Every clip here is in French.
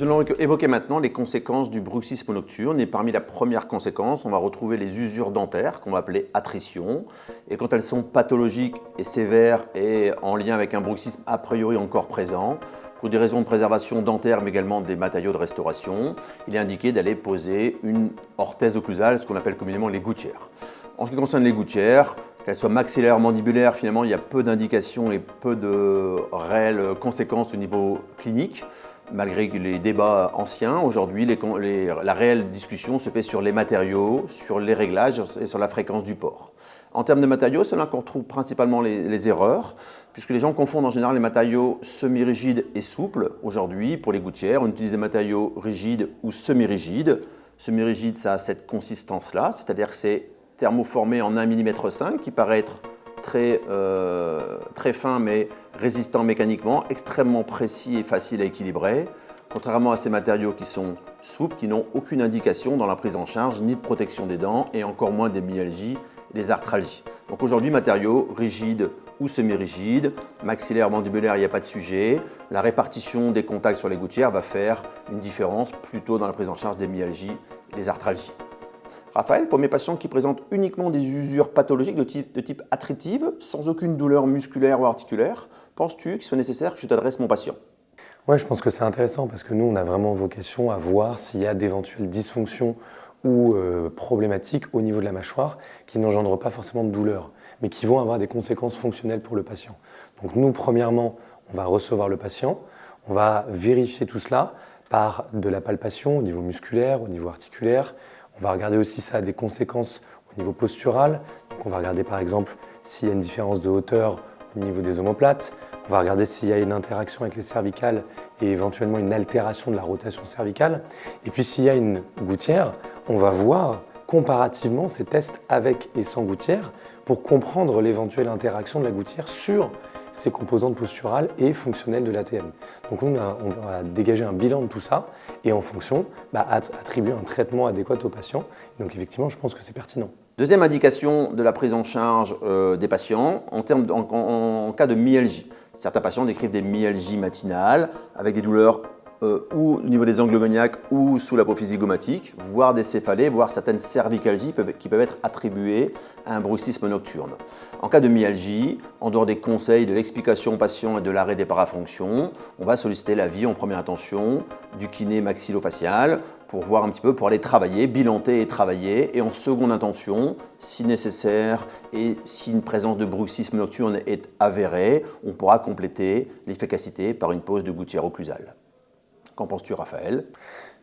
Nous allons évoquer maintenant les conséquences du bruxisme nocturne et parmi la première conséquence, on va retrouver les usures dentaires qu'on va appeler attrition et quand elles sont pathologiques et sévères et en lien avec un bruxisme a priori encore présent, pour des raisons de préservation dentaire mais également des matériaux de restauration, il est indiqué d'aller poser une orthèse occlusale, ce qu'on appelle communément les gouttières. En ce qui concerne les gouttières, qu'elles soient maxillaires, mandibulaires, finalement il y a peu d'indications et peu de réelles conséquences au niveau clinique. Malgré les débats anciens, aujourd'hui, la réelle discussion se fait sur les matériaux, sur les réglages et sur la fréquence du port. En termes de matériaux, c'est là qu'on retrouve principalement les erreurs, puisque les gens confondent en général les matériaux semi-rigides et souples. Aujourd'hui, pour les gouttières, on utilise des matériaux rigides ou semi-rigides. Semi-rigide, ça a cette consistance-là, c'est-à-dire que c'est thermoformé en 1,5 mm qui paraît être très fin mais résistant mécaniquement, extrêmement précis et facile à équilibrer, contrairement à ces matériaux qui sont souples, qui n'ont aucune indication dans la prise en charge, ni de protection des dents et encore moins des myalgies et des arthralgies. Donc aujourd'hui, matériaux rigides ou semi-rigides, maxillaire, mandibulaire, il n'y a pas de sujet. La répartition des contacts sur les gouttières va faire une différence plutôt dans la prise en charge des myalgies et des arthralgies. Raphaël, pour mes patients qui présentent uniquement des usures pathologiques de type attritive, sans aucune douleur musculaire ou articulaire, penses-tu qu'il soit nécessaire que je t'adresse mon patient? Oui, je pense que c'est intéressant parce que nous, on a vraiment vocation à voir s'il y a d'éventuelles dysfonctions ou problématiques au niveau de la mâchoire qui n'engendrent pas forcément de douleur, mais qui vont avoir des conséquences fonctionnelles pour le patient. Donc nous, premièrement, on va recevoir le patient, on va vérifier tout cela par de la palpation au niveau musculaire, au niveau articulaire. On va regarder aussi si ça a des conséquences au niveau postural. Donc on va regarder par exemple s'il y a une différence de hauteur au niveau des omoplates. On va regarder s'il y a une interaction avec les cervicales et éventuellement une altération de la rotation cervicale. Et puis s'il y a une gouttière, on va voir comparativement ces tests avec et sans gouttière pour comprendre l'éventuelle interaction de la gouttière sur ces composantes posturales et fonctionnelles de l'ATM. Donc on va dégager un bilan de tout ça et en fonction, attribuer un traitement adéquat au patient. Donc effectivement, je pense que c'est pertinent. Deuxième indication de la prise en charge des patients en cas de myalgie. Certains patients décrivent des myalgies matinales avec des douleurs ou au niveau des angles goniaques ou sous l'apophyse zygomatique, voire des céphalées, voire certaines cervicalgies qui peuvent être attribuées à un bruxisme nocturne. En cas de myalgie, en dehors des conseils, de l'explication au patient et de l'arrêt des parafonctions, on va solliciter l'avis en première intention du kiné maxillofacial pour voir un petit peu, pour aller travailler, bilanter et travailler. Et en seconde intention, si nécessaire et si une présence de bruxisme nocturne est avérée, on pourra compléter l'efficacité par une pose de gouttière occlusale. Qu'en penses-tu, Raphaël?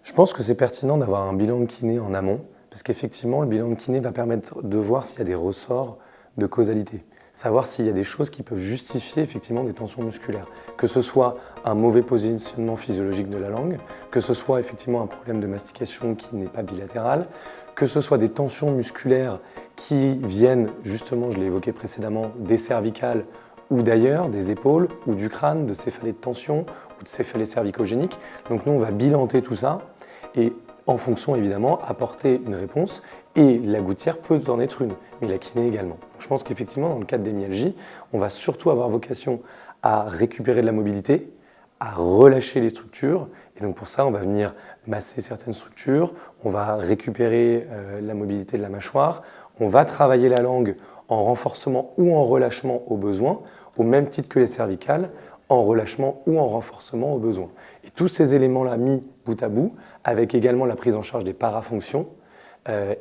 Je pense que c'est pertinent d'avoir un bilan de kiné en amont, parce qu'effectivement, le bilan de kiné va permettre de voir s'il y a des ressorts de causalité, savoir s'il y a des choses qui peuvent justifier effectivement des tensions musculaires, que ce soit un mauvais positionnement physiologique de la langue, que ce soit effectivement un problème de mastication qui n'est pas bilatéral, que ce soit des tensions musculaires qui viennent justement, je l'ai évoqué précédemment, des cervicales ou d'ailleurs des épaules ou du crâne, de céphalées de tension ou de céphalées cervicogéniques. Donc nous, on va bilanter tout ça et en fonction, évidemment, apporter une réponse. Et la gouttière peut en être une, mais la kiné également. Donc, je pense qu'effectivement, dans le cadre des myalgies, on va surtout avoir vocation à récupérer de la mobilité, à relâcher les structures. Et donc pour ça, on va venir masser certaines structures, on va récupérer la mobilité de la mâchoire, on va travailler la langue en renforcement ou en relâchement au besoin, au même titre que les cervicales, en relâchement ou en renforcement au besoin. Et tous ces éléments-là mis bout à bout, avec également la prise en charge des parafonctions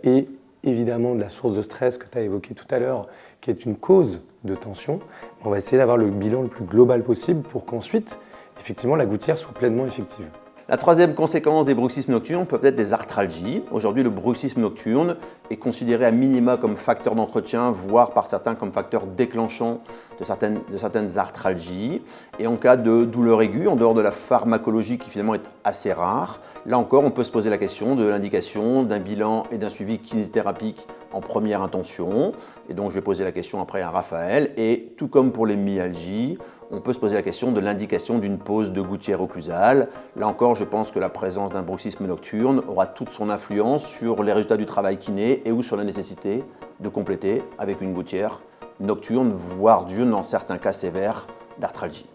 et évidemment de la source de stress que tu as évoquée tout à l'heure, qui est une cause de tension, on va essayer d'avoir le bilan le plus global possible pour qu'ensuite, effectivement, la gouttière soit pleinement effective. La troisième conséquence des bruxismes nocturnes peut être des arthralgies. Aujourd'hui, le bruxisme nocturne est considéré à minima comme facteur d'entretien, voire par certains comme facteur déclenchant de certaines arthralgies. Et en cas de douleur aiguë, en dehors de la pharmacologie qui finalement est assez rare, là encore, on peut se poser la question de l'indication d'un bilan et d'un suivi kinésithérapique en première intention. Et donc, je vais poser la question après à Raphaël. Et tout comme pour les myalgies, on peut se poser la question de l'indication d'une pose de gouttière occlusale. Là encore, je pense que la présence d'un bruxisme nocturne aura toute son influence sur les résultats du travail kiné et ou sur la nécessité de compléter avec une gouttière nocturne, voire d'une, dans certains cas sévères, d'arthralgie.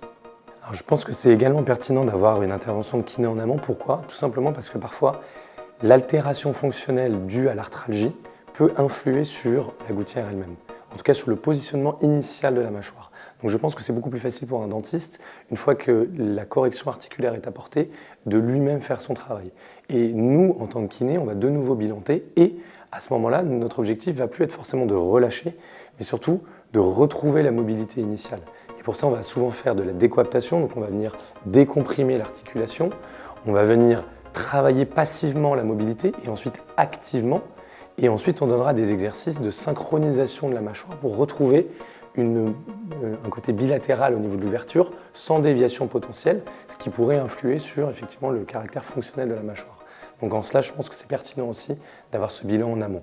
Alors, je pense que c'est également pertinent d'avoir une intervention de kiné en amont. Pourquoi? Tout simplement parce que parfois, l'altération fonctionnelle due à l'arthralgie peut influer sur la gouttière elle-même. En tout cas, sur le positionnement initial de la mâchoire. Donc je pense que c'est beaucoup plus facile pour un dentiste, une fois que la correction articulaire est apportée, de lui-même faire son travail. Et nous, en tant que kiné, on va de nouveau bilanter et à ce moment-là, notre objectif ne va plus être forcément de relâcher, mais surtout de retrouver la mobilité initiale. Et pour ça, on va souvent faire de la décoaptation, donc on va venir décomprimer l'articulation, on va venir travailler passivement la mobilité et ensuite activement. Et ensuite, on donnera des exercices de synchronisation de la mâchoire pour retrouver un côté bilatéral au niveau de l'ouverture, sans déviation potentielle, ce qui pourrait influer sur effectivement le caractère fonctionnel de la mâchoire. Donc en cela, je pense que c'est pertinent aussi d'avoir ce bilan en amont.